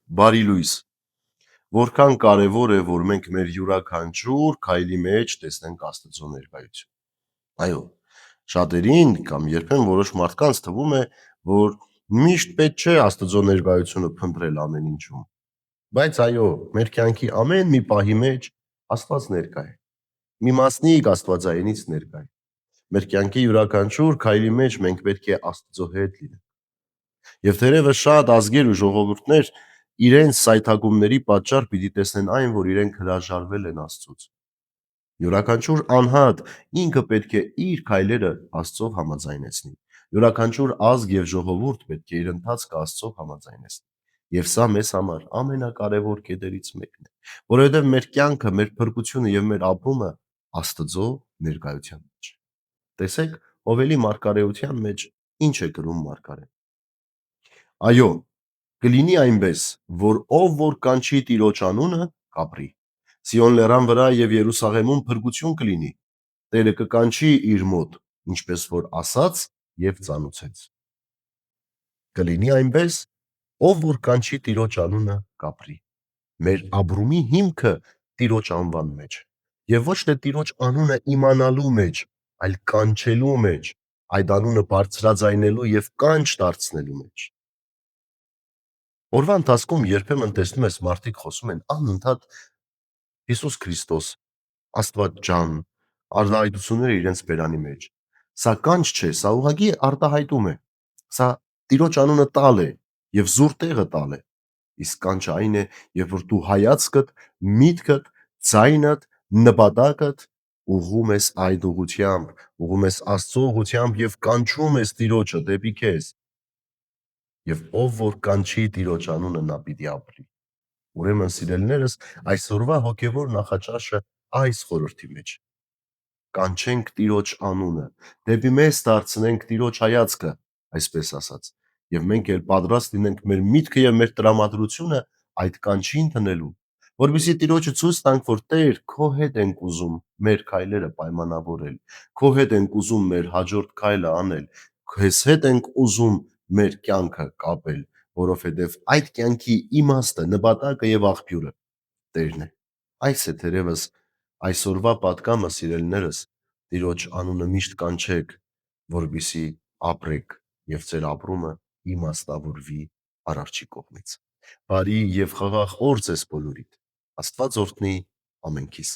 Բարի լույս, որքան կարևոր է, որ մենք մեր յուրաքանչյուր քայլի մեջ տեսնենք Աստծո ներկայություն։ Այո, շատերին կամ երբեմն որոշ մարդկանց թվում է, որ միշտ պետք չէ Աստծո ներկայությունը փնտրել ամեն ինչում։ Բայց այո, մեր կյանքի ամեն մի պահի մեջ Աստված ներկա է։ Մի մասնիկ Աստվածայինից ներկա է։ Մեր կյանքի յուրաքանչյուր քայլի մեջ մենք պետք է Աստծո հետ լինենք։ Եվ թերևս շատ ազգեր ու ժողովուրդներ իրենց սայթակումների պատճառ պիտի տեսնեն այն, որ իրենք հրաժարվել են Աստծուց։ Յուրաքանչյուր անհատ ինքը պետք է իր քայլերը Աստծով համաձայնեցնի։ Յուրաքանչյուր ազգ եւ ժողովուրդ պետք է իր ընթացքը Աստծով համաձայնեցնի։ Եվ սա մեզ համար ամենակարևոր կետերից մեկն է, որովհետև մեր կյանքը, մեր փրկությունը եւ մեր ապրումը Աստծո ներկայության մեջ է։ Տեսեք, Հովելի մարգարեության մեջ ինչ է գրում մարգարեն։ Այո, կլինի այնպես, որ ով որ կանչի Տիրոջ անունը, կապրի։ Սիոն լեռան վրա եւ Երուսաղեմում փրկություն կլինի։ Տերը կկանչի իր մոտ, ինչպես որ ասաց եւ ծանուցեց։ Կլինի այնպես, ով որ կանչի Տիրոջ անունը, կապրի։ Մեր ապրումի հիմքը Տիրոջ անվան մեջ է եւ ոչ թե Տիրոջ անունը իմանալու մեջ, այլ կանչելու մեջ, այդ անունը բարձրաձայնելու եւ կանչ դարձնելու մեջ։ Օրվա ընթացքում երբեմն տեսնում ես մարդիկ խոսում են անընդհատ Հիսուս Քրիստոս, Աստված ջան, արտահայտությունները իրենց բերանի մեջ։ Սա կանչ չէ, սա ուղղակի արտահայտում է։ Սա Տիրոջ անունը տալ է եւ զուր տեղը տալ է։ Իսկ կանչը այն է, երբ որ դու հայացքդ, միտքդ, ձայնդ, նպատակդ ուղղում ես այդ ուղղությամբ, ուղղում ես Աստծո ուղղությամբ եւ կանչում ես Տիրոջը դեպի քեզ։ Եվ ով որ կանչի Տիրոջ անունը, նա պիտի ապրի։ Ուրեմն սիրելիներս, այսօրվա հոգևոր նախաճաշը այս խորհրդի մեջ է։ Կանչենք Տիրոջ անունը, դեպի մեզ դարձնենք Տիրոջ հայացքը, այսպես ասած, եւ մենք էլ պատրաստ լինենք մեր միտքը եւ մեր տրամադրությունը այդ կանչին տնելու, որովհետեւ Տիրոջը ցույց տանք, որ Տեր, քո հետ ենք ուզում մեր քայլերը պայմանավորել, քո հետ ենք ուզում մեր հաջորդ քայլը անել, քեզ հետ ենք ուզում մեր կյանքը կապել, որովհետեւ այդ կյանքի իմաստը, նպատակը եւ աղբյուրը Տերն է։ Այս է թերևս այսօրվա պատգամը, սիրելիներս, Տիրոջ անունը միշտ կանչեք, որպեսզի ապրեք եւ ձեր ապրումը իմաստավորվի Արարչի կողմից։ Բարի եւ խաղաղ օր ձեզ բոլորիդ։ Աստված օրհնի ամենքիս։